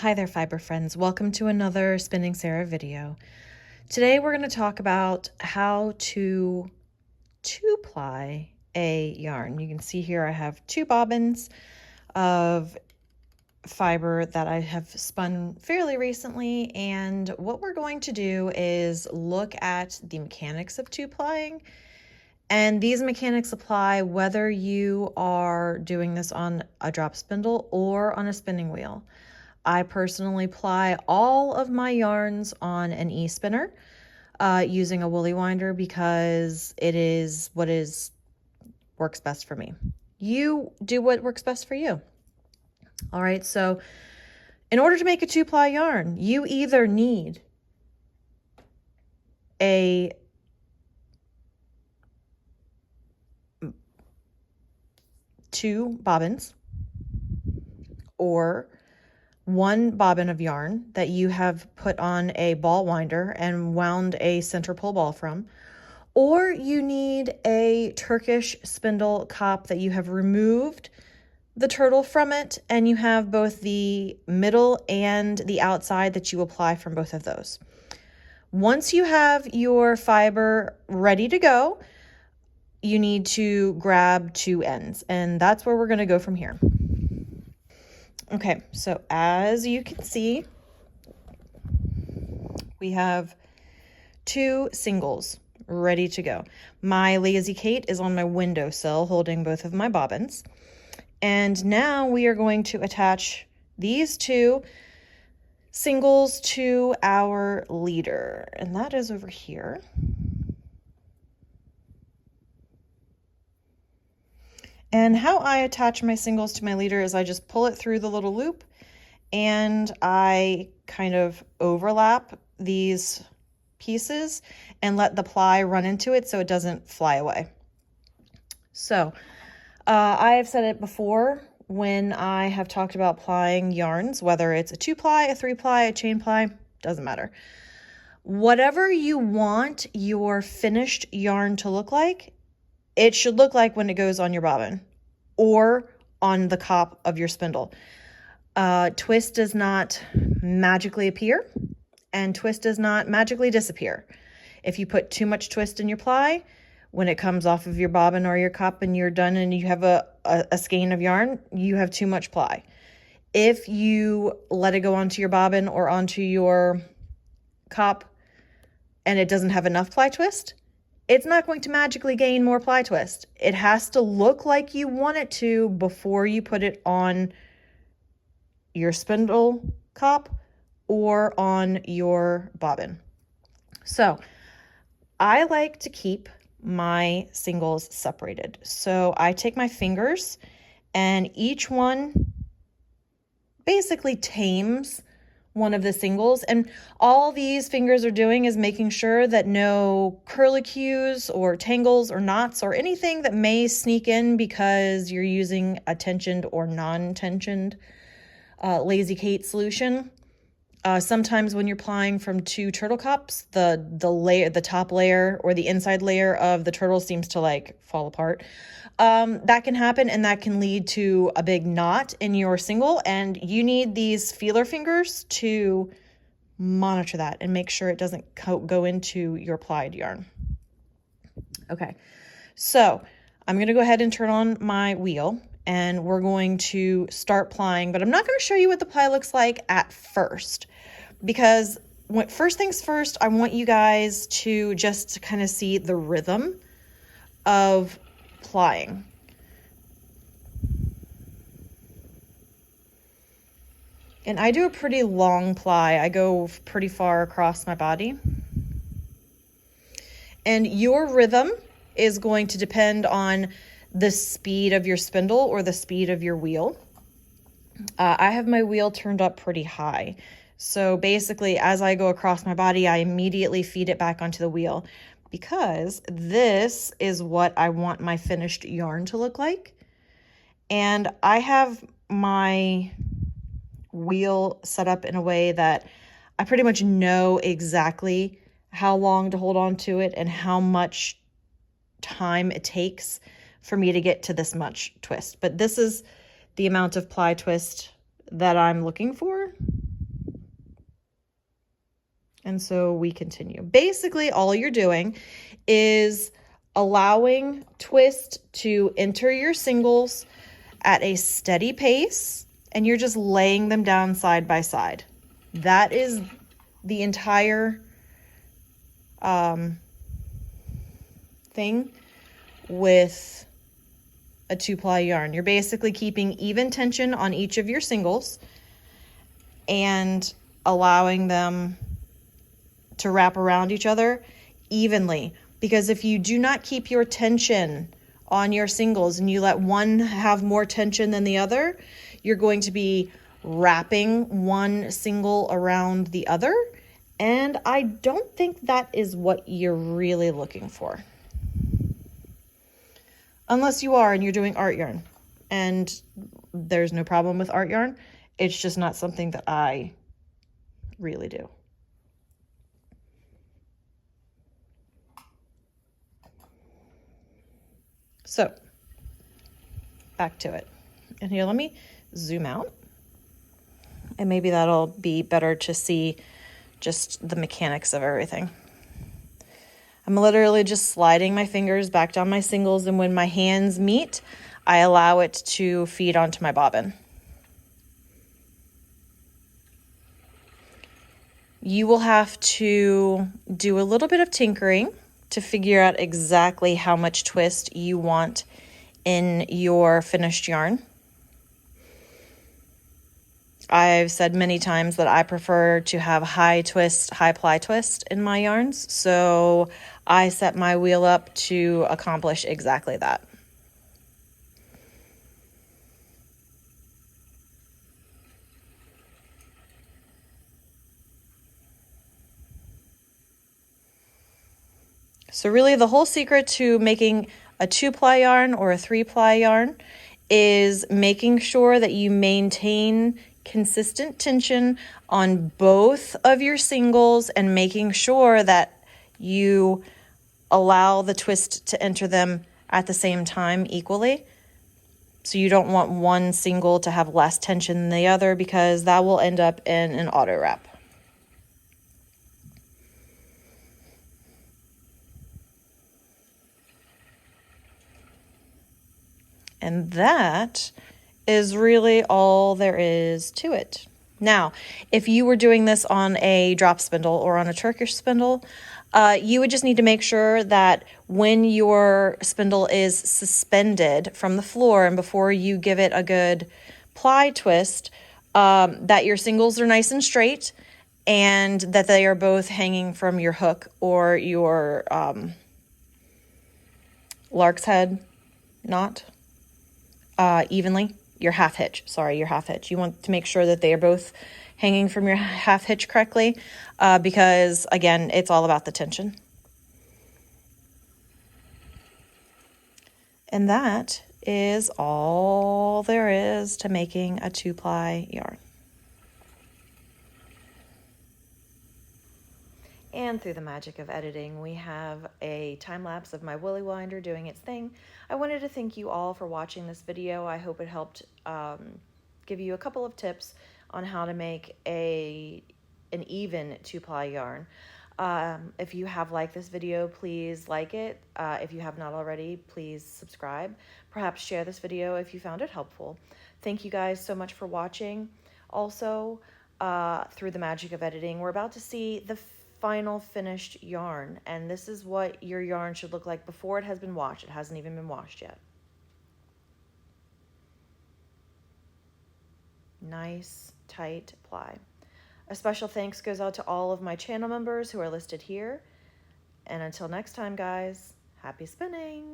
Hi there, fiber friends. Welcome to another Spinning Sara video. Today we're going to talk about how to two-ply a yarn. You can see here I have two bobbins of fiber that I have spun fairly recently, and what we're going to do is look at the mechanics of two-plying. And these mechanics apply whether you are doing this on a drop spindle or on a spinning wheel. I personally ply all of my yarns on an e-spinner using a woolly winder because it is what works best for me. You do what works best for you. All right, so in order to make a two-ply yarn, you either need two bobbins or one bobbin of yarn that you have put on a ball winder and wound a center pull ball from, or you need a Turkish spindle cop that you have removed the turtle from it, and you have both the middle and the outside that you apply from both of those. Once you have your fiber ready to go, you need to grab two ends, and that's where we're going to go from here. Okay, so as you can see, we have two singles ready to go. My Lazy Kate is on my windowsill holding both of my bobbins. And now we are going to attach these two singles to our leader, and that is over here. And how I attach my singles to my leader is I just pull it through the little loop and I kind of overlap these pieces and let the ply run into it so it doesn't fly away. So I have said it before when I have talked about plying yarns, whether it's a 2-ply, a 3-ply, a chain ply, doesn't matter. Whatever you want your finished yarn to look like, it should look like when it goes on your bobbin or on the cop of your spindle. Twist does not magically appear, and twist does not magically disappear. If you put too much twist in your ply, when it comes off of your bobbin or your cop and you're done and you have a skein of yarn, you have too much ply. If you let it go onto your bobbin or onto your cop and it doesn't have enough ply twist, it's not going to magically gain more ply twist. It has to look like you want it to before you put it on your spindle cop or on your bobbin. So I like to keep my singles separated. So I take my fingers and each one basically tames one of the singles, and all these fingers are doing is making sure that no curlicues or tangles or knots or anything that may sneak in because you're using a tensioned or non-tensioned Lazy Kate solution. Sometimes when you're plying from two turtle cups, the top layer or the inside layer of the turtle seems to like fall apart. That can happen, and that can lead to a big knot in your single, and you need these feeler fingers to monitor that and make sure it doesn't go into your plied yarn. Okay, so I'm going to go ahead and turn on my wheel, and we're going to start plying, but I'm not going to show you what the ply looks like at first, because first things first, I want you guys to just kind of see the rhythm of plying. And I do a pretty long ply. I go pretty far across my body. And your rhythm is going to depend on the speed of your spindle or the speed of your wheel. I have my wheel turned up pretty high. So basically, as I go across my body, I immediately feed it back onto the wheel, because this is what I want my finished yarn to look like. And I have my wheel set up in a way that I pretty much know exactly how long to hold on to it and how much time it takes for me to get to this much twist. But this is the amount of ply twist that I'm looking for. And so we continue. Basically, all you're doing is allowing twist to enter your singles at a steady pace, and you're just laying them down side by side. That is the entire thing with a 2-ply yarn. You're basically keeping even tension on each of your singles and allowing them to wrap around each other evenly. Because if you do not keep your tension on your singles and you let one have more tension than the other, you're going to be wrapping one single around the other. And I don't think that is what you're really looking for. Unless you are and you're doing art yarn. And there's no problem with art yarn. It's just not something that I really do. So, back to it. And here, let me zoom out. And maybe that'll be better to see just the mechanics of everything. I'm literally just sliding my fingers back down my singles, and when my hands meet, I allow it to feed onto my bobbin. You will have to do a little bit of tinkering to figure out exactly how much twist you want in your finished yarn. I've said many times that I prefer to have high twist, high ply twist in my yarns, so I set my wheel up to accomplish exactly that. So really the whole secret to making a 2-ply yarn or a 3-ply yarn is making sure that you maintain consistent tension on both of your singles and making sure that you allow the twist to enter them at the same time equally. So you don't want one single to have less tension than the other, because that will end up in an auto wrap. And that is really all there is to it. Now, if you were doing this on a drop spindle or on a Turkish spindle, you would just need to make sure that when your spindle is suspended from the floor and before you give it a good ply twist, that your singles are nice and straight and that they are both hanging from your hook or your lark's head knot evenly. Your half hitch. You want to make sure that they are both hanging from your half hitch correctly, because again, it's all about the tension. And that is all there is to making a 2-ply yarn. And through the magic of editing, we have a time lapse of my woolly winder doing its thing. I wanted to thank you all for watching this video. I hope it helped give you a couple of tips on how to make an even 2-ply yarn. If you have liked this video, please like it. If you have not already, please subscribe. Perhaps share this video if you found it helpful. Thank you guys so much for watching. Also, through the magic of editing, we're about to see the final finished yarn, and this is what your yarn should look like before it has been washed. It hasn't even been washed yet. Nice, tight ply. A special thanks goes out to all of my channel members who are listed here. And until next time, guys, happy spinning!